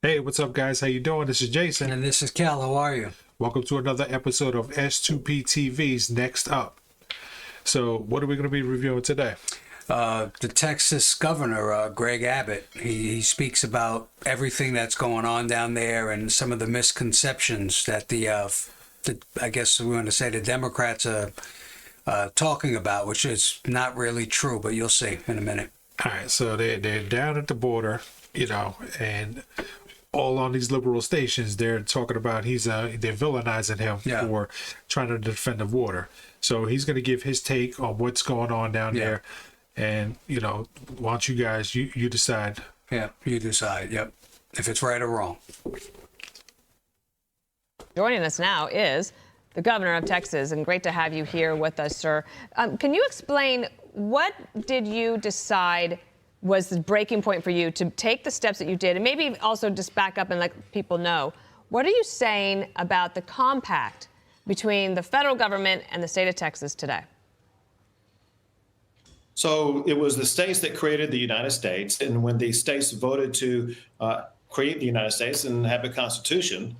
Hey, what's up, guys? How you doing? This is Jason. And this is Cal. How are you? Welcome to another episode of S2P TV's Next Up. So, what are we going to be reviewing today? The Texas governor, Greg Abbott, he speaks about everything that's going on down there and some of the misconceptions that I guess we want to say the Democrats are talking about, which is not really true, but you'll see in a minute. All right, so they're down at the border, and all on these liberal stations, they're talking about they're villainizing him for trying to defend the border. So he's going to give his take on what's going on down there. And, why don't you guys, you decide. Yeah, you decide, yep, if it's right or wrong. Joining us now is the governor of Texas, and great to have you here with us, sir. Can you explain, what did you decide was the breaking point for you to take the steps that you did, and maybe also just back up and let people know, what are you saying about the compact between the federal government and the state of Texas today? So it was the states that created the United States, and when the states voted to create the United States and have a constitution,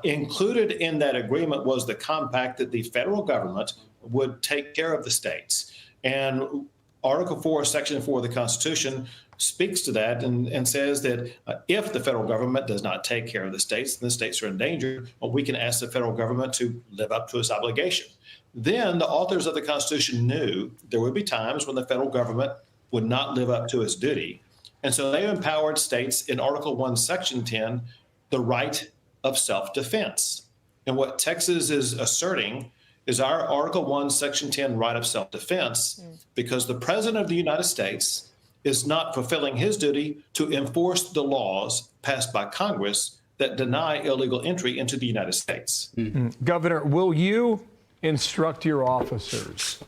included in that agreement was the compact that the federal government would take care of the states. And Article 4, Section 4 of the Constitution speaks to that and says that if the federal government does not take care of the states, then the states are in danger, we can ask the federal government to live up to its obligation. Then the authors of the Constitution knew there would be times when the federal government would not live up to its duty. And so they empowered states in Article 1, Section 10, the right of self-defense. And what Texas is asserting is our Article 1, Section 10 right of self-defense, because the President of the United States is not fulfilling his duty to enforce the laws passed by Congress that deny illegal entry into the United States. Governor, will you instruct your officers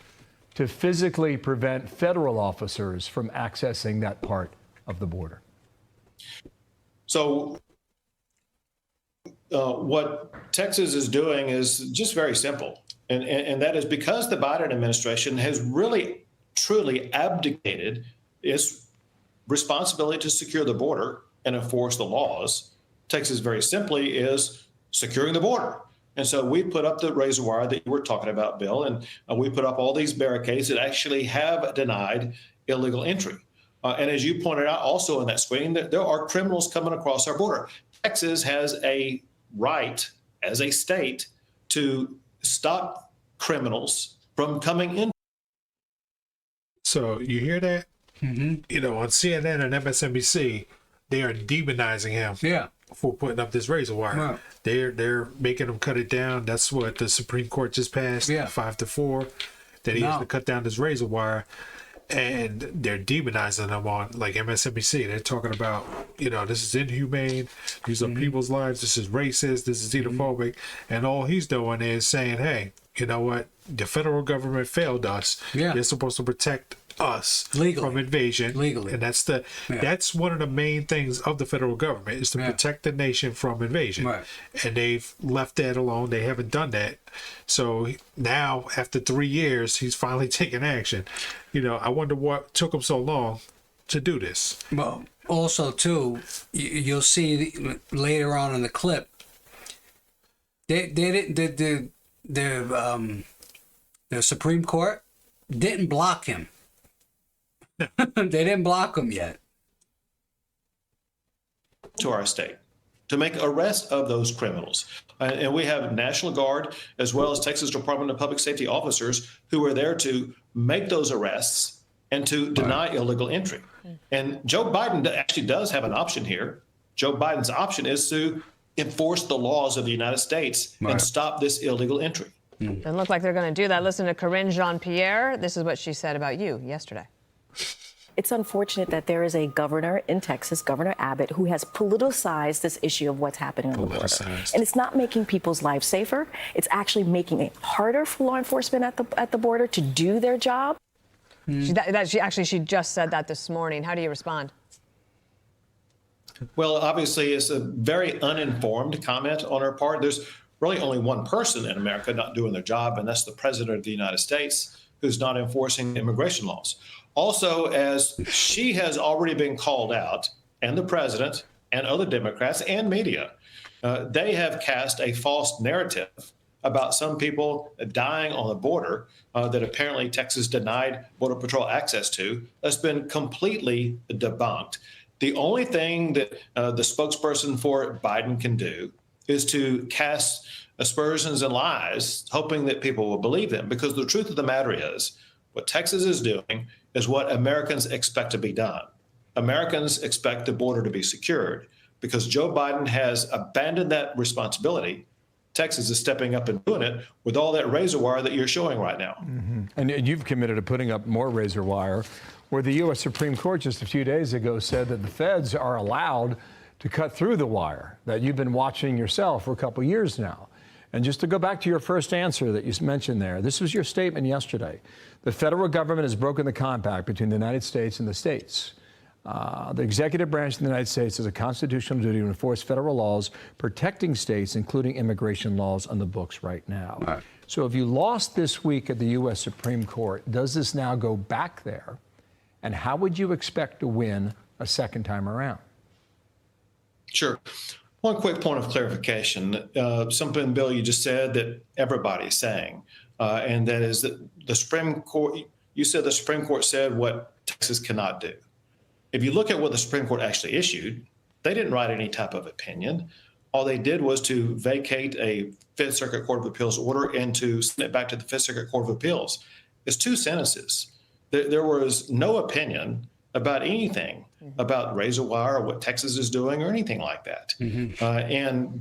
to physically prevent federal officers from accessing that part of the border? So what Texas is doing is just very simple. And that is because the Biden administration has really, truly abdicated its responsibility to secure the border and enforce the laws. Texas, very simply, is securing the border. And so we put up the razor wire that you were talking about, Bill, and we put up all these barricades that actually have denied illegal entry. And as you pointed out also on that screen, there are criminals coming across our border. Texas has a right as a state to stop criminals from coming in. So you hear that? Mm-hmm. On CNN and MSNBC, they are demonizing him for putting up this razor wire. Right. They're making him cut it down. That's what the Supreme Court just passed, 5-4, that he has to cut down this razor wire. And they're demonizing him on, like, MSNBC. They're talking about, this is inhumane. These are people's lives. This is racist. This is xenophobic. And all he's doing is saying, hey, you know what? The federal government failed us. They're supposed to protect us from invasion. Legally. And that's one of the main things of the federal government, is to protect the nation from invasion. Right. And they've left that alone. They haven't done that. So now, after 3 years, he's finally taking action. I wonder what took him so long to do this. Well, also, too, you'll see later on in the clip, the Supreme Court didn't block him. They didn't block him yet. To our state to make arrest of those criminals. And we have National Guard as well as Texas Department of Public Safety officers who are there to make those arrests and to deny illegal entry. And Joe Biden actually does have an option here. Joe Biden's option is to enforce the laws of the United States and stop this illegal entry. Doesn't look like they're going to do that. Listen to Corinne Jean-Pierre. This is what she said about you yesterday. It's unfortunate that there is a governor in Texas, Governor Abbott, who has politicized this issue of what's happening on the border. And it's not making people's lives safer. It's actually making it harder for law enforcement at the border to do their job. She just said that this morning. How do you respond? Well, obviously, it's a very uninformed comment on her part. There's really only one person in America not doing their job, and that's the President of the United States, who's not enforcing immigration laws. Also, as she has already been called out, and the president, and other Democrats and media. They have cast a false narrative about some people dying on the border that apparently Texas denied Border Patrol access to. That's been completely debunked. The only thing that the spokesperson for Biden can do is to cast aspersions and lies, hoping that people will believe them. Because the truth of the matter is, what Texas is doing is what Americans expect to be done. Americans expect the border to be secured. Because Joe Biden has abandoned that responsibility, Texas is stepping up and doing it with all that razor wire that you're showing right now. Mm-hmm. And you've committed to putting up more razor wire, where the U.S. Supreme Court just a few days ago said that the feds are allowed to cut through the wire that you've been watching yourself for a couple of years now. And just to go back to your first answer that you mentioned there, this was your statement yesterday. The federal government has broken the compact between the United States and the states. The executive branch of the United States has a constitutional duty to enforce federal laws protecting states, including immigration laws on the books right now. Right. So if you lost this week at the U.S. Supreme Court, does this now go back there? And how would you expect to win a second time around? Sure. One quick point of clarification. Something, Bill, you just said that everybody's saying, and that is that the Supreme Court, you said the Supreme Court said what Texas cannot do. If you look at what the Supreme Court actually issued, they didn't write any type of opinion. All they did was to vacate a Fifth Circuit Court of Appeals order and to send it back to the Fifth Circuit Court of Appeals. It's two sentences. There was no opinion about anything about razor wire or what Texas is doing or anything like that.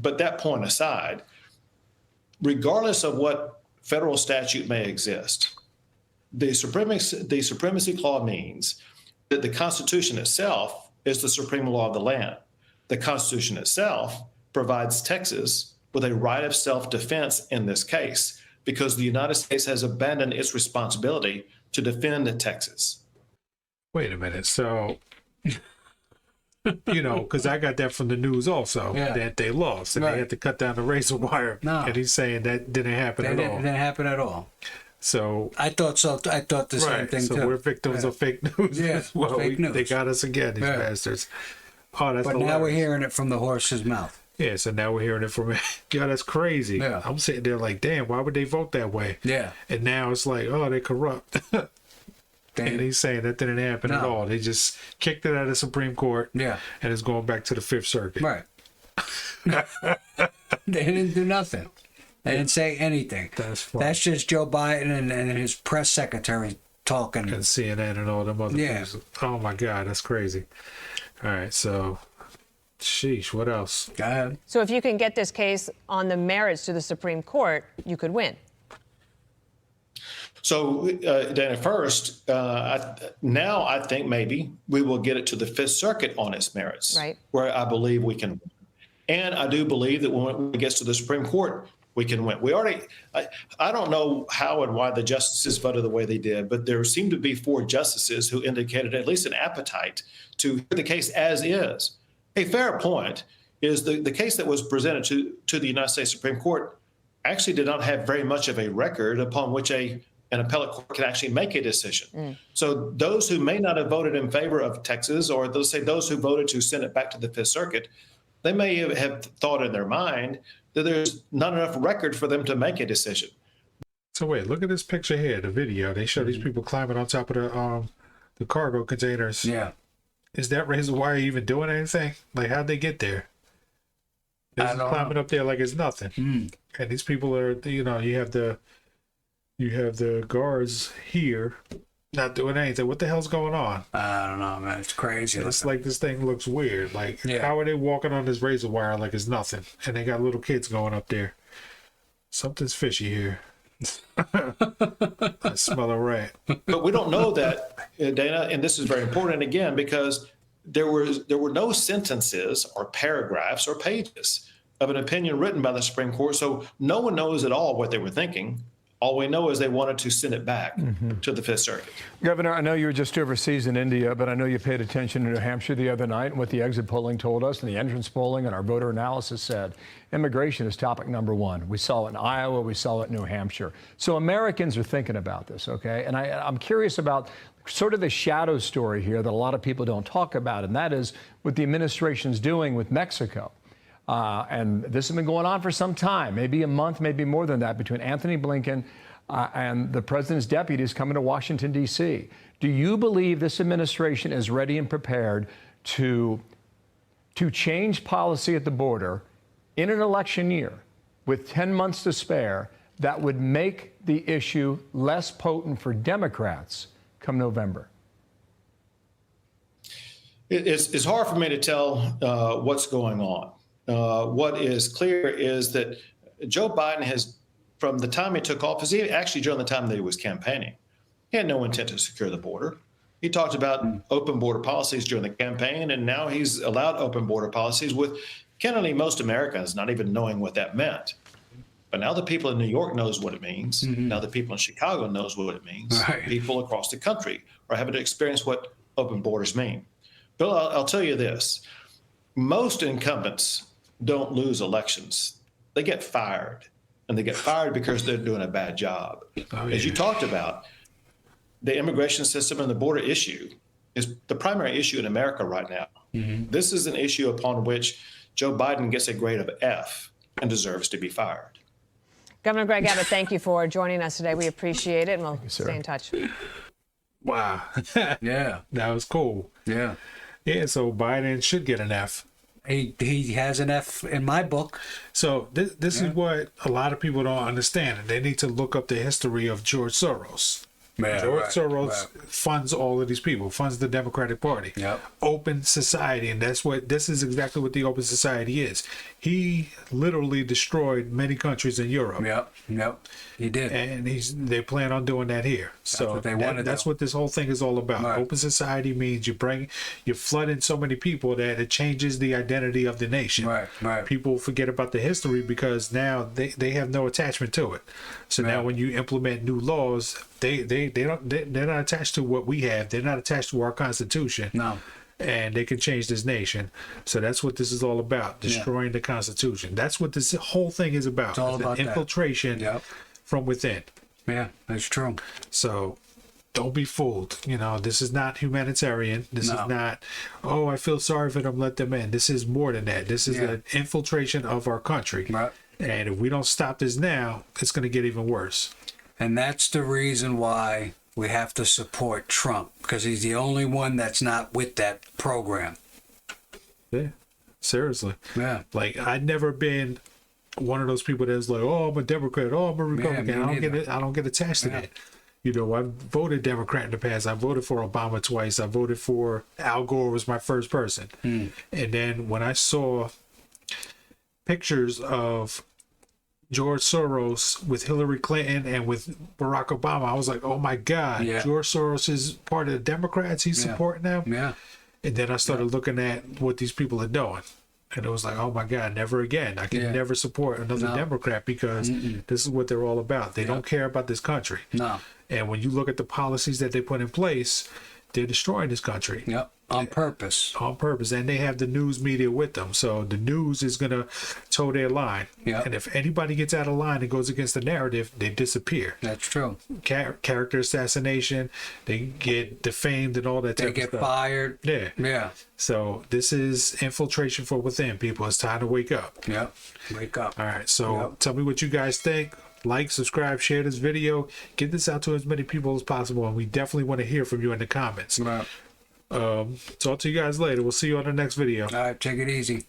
But that point aside, regardless of what federal statute may exist, the supremacy clause means that the Constitution itself is the supreme law of the land. The Constitution itself provides Texas with a right of self-defense in this case, because the United States has abandoned its responsibility to defend Texas. Wait a minute. So, because I got that from the news also, that they lost and they had to cut down the razor wire. No. And he's saying that didn't happen at all. It didn't happen at all. So I thought so. I thought the same thing too. So we're victims of fake news. Yeah, well, fake news. They got us again, these bastards. Oh, that's but now we're hearing it from the horse's mouth. Yeah, so now we're hearing it from yeah, that's crazy. Yeah. I'm sitting there like, damn, why would they vote that way? Yeah. And now it's like, oh, they're corrupt. And he's saying that didn't happen at all. They just kicked it out of the Supreme Court. Yeah. And it's going back to the Fifth Circuit. Right. They didn't do nothing. They didn't say anything. That's just Joe Biden and his press secretary talking. And CNN and all them other things. Oh, my God. That's crazy. All right. So, sheesh. What else? Go ahead. So if you can get this case on the merits to the Supreme Court, you could win. So, Dana, first, now I think maybe we will get it to the Fifth Circuit on its merits, right? Where I believe we can win. And I do believe that when it gets to the Supreme Court, we can win. We already, I don't know how and why the justices voted the way they did, but there seemed to be 4 justices who indicated at least an appetite to hear the case as is. A fair point is the case that was presented to the United States Supreme Court actually did not have very much of a record upon which an appellate court can actually make a decision. So those who may not have voted in favor of Texas, or those who voted to send it back to the Fifth Circuit, they may have thought in their mind that there's not enough record for them to make a decision. So wait, look at this picture here, the video. They show these people climbing on top of the cargo containers. Yeah. Is that razor wire even doing anything? Like, how'd they get there? They're just climbing up there like it's nothing. And these people are, you have the guards here not doing anything. What the hell's going on? I don't know, man. It's crazy. It's like this thing looks weird. Like, how are they walking on this razor wire like it's nothing? And they got little kids going up there. Something's fishy here. I smell a rat. But we don't know that, Dana, and this is very important again, because there were no sentences or paragraphs or pages of an opinion written by the Supreme Court. So no one knows at all what they were thinking. All we know is they wanted to send it back to the Fifth Circuit. Governor, I know you were just overseas in India, but I know you paid attention to New Hampshire the other night and what the exit polling told us and the entrance polling and our voter analysis said. Immigration is topic number 1. We saw it in Iowa. We saw it in New Hampshire. So Americans are thinking about this, okay? And I'm curious about sort of the shadow story here that a lot of people don't talk about, and that is what the administration's doing with Mexico. And this has been going on for some time, maybe a month, maybe more than that, between Anthony Blinken and the president's deputies coming to Washington, D.C. Do you believe this administration is ready and prepared to change policy at the border in an election year with 10 months to spare that would make the issue less potent for Democrats come November? It's hard for me to tell what's going on. What is clear is that Joe Biden has, from the time he took office, actually during the time that he was campaigning, he had no intent to secure the border. He talked about open border policies during the campaign, and now he's allowed open border policies with candidly most Americans not even knowing what that meant. But now the people in New York knows what it means. Now the people in Chicago knows what it means. Right. People across the country are having to experience what open borders mean. Bill, I'll tell you this. Most incumbents don't lose elections. They get fired. And they get fired because they're doing a bad job. As you talked about, the immigration system and the border issue is the primary issue in America right now. This is an issue upon which Joe Biden gets a grade of F and deserves to be fired. Governor Greg Abbott, thank you for joining us today. We appreciate it, and we'll stay in touch. Wow. Yeah. That was cool. Yeah. Yeah, so Biden should get an F. He has an F in my book. So this is what a lot of people don't understand, and they need to look up the history of George Soros. George Soros funds all of these people, funds the Democratic Party. Open society, and this is exactly what the open society is. He literally destroyed many countries in Europe. He did. And they plan on doing that here. What they want to do. That's what this whole thing is all about. Open society means you flood in so many people that it changes the identity of the nation. People forget about the history because now they have no attachment to it. So now when you implement new laws, they're not attached to what we have. They're not attached to our Constitution. No. And they can change this nation. So that's what this is all about, destroying the Constitution. That's what this whole thing is about. It's all about infiltration from within. Yeah, that's true. So don't be fooled. This is not humanitarian. This is not, oh, I feel sorry for them, let them in. This is more than that. This is an infiltration of our country. And if we don't stop this now, it's going to get even worse. And that's the reason why we have to support Trump, because he's the only one that's not with that program. Yeah, seriously. Yeah. Like, I'd never been one of those people that's like, oh, I'm a Democrat, oh, I'm a Republican. I don't get attached to that. I voted Democrat in the past. I voted for Obama twice. I voted for Al Gore was my first person. And then when I saw pictures of George Soros with Hillary Clinton and with Barack Obama, I was like, oh my God, George Soros is part of the Democrats. He's supporting them. And then I started looking at what these people are doing. And it was like, oh my God, never again. I can never support another Democrat because this is what they're all about. They don't care about this country. And when you look at the policies that they put in place, they're destroying this country. On purpose. On purpose. And they have the news media with them. So the news is going to toe their line. And if anybody gets out of line and goes against the narrative, they disappear. That's true. Character assassination, they get defamed and all that type of stuff. They get fired. Yeah. So this is infiltration from within, people. It's time to wake up. Wake up. All right. So tell me what you guys think. Like, subscribe, share this video. Get this out to as many people as possible. And we definitely want to hear from you in the comments. Talk to you guys later. We'll see you on the next video. All right. Take it easy.